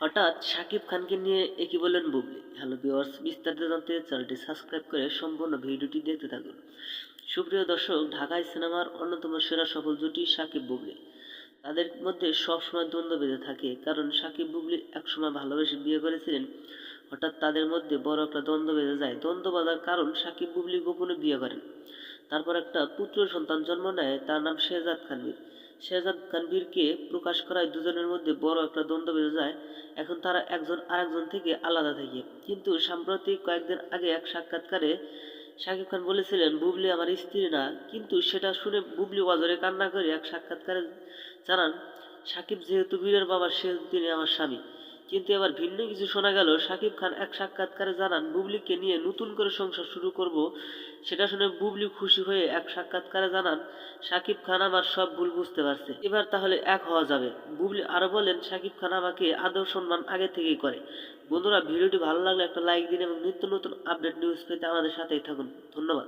হঠাৎ শাকিব খানকে নিয়ে একই বললেন বুবলি। হ্যালো ভিউয়ার্স, বিস্তারিত জানতে চ্যানেলটি সাবস্ক্রাইব করে সম্পূর্ণ ভিডিওটি দেখতে থাকুন। সুপ্রিয় দর্শক, ঢাকাই সিনেমার অন্যতম সেরা সফল জুটি শাকিব বুবলি। তাদের মধ্যে সবসময় দ্বন্দ্ব বেঁধে থাকে, কারণ শাকিব বুবলি একসময় ভালোবেসে বিয়ে করেছিলেন। হঠাৎ তাদের মধ্যে বড় একটা দ্বন্দ্ব বেঁধে যায়। দ্বন্দ্ব বাঁধার কারণ শাকিব বুবলি গোপনে বিয়ে করেন। তারপর একটা পুত্র সন্তান জন্ম নেয়, তার নাম শেহজাদ খানবীর। শেহজাদ খানবীরকে প্রকাশ করায় দুজনের মধ্যে বড় একটা দ্বন্দ্ব বেঁধে যায়। এখন তারা একজন আরেকজন থেকে আলাদা থাকে। কিন্তু সাম্প্রতিক কয়েকদিন আগে এক সাক্ষাৎকারে শাকিব খান বলেছিলেন বুবলি আমার স্ত্রী না, কিন্তু সেটা শুনে বুবলি অঝরে কান্না করে এক সাক্ষাৎকারে জানান শাকিব যেহেতু বীরের বাবা সেহেতু তিনি আমার স্বামী। কিন্তু এবার ভিন্ন কিছু শোনা গেল। শাকিব খান এক সাক্ষাৎকারে জানান বুবলিকে নিয়ে নতুন করে সংসার শুরু করব। সেটা শুনে বুবলি খুশি হয়ে এক সাক্ষাৎকারে জানান শাকিব খান আমার সব ভুল বুঝতে পারছে, এবার তাহলে এক হওয়া যাবে। বুবলি আরো বলেন শাকিব খান আমাকে আদর সম্মান আগে থেকেই করে। বন্ধুরা, ভিডিওটি ভালো লাগলে একটা লাইক দিন এবং নিত্য নতুন আপডেট নিউজ পেতে আমাদের সাথেই থাকুন। ধন্যবাদ।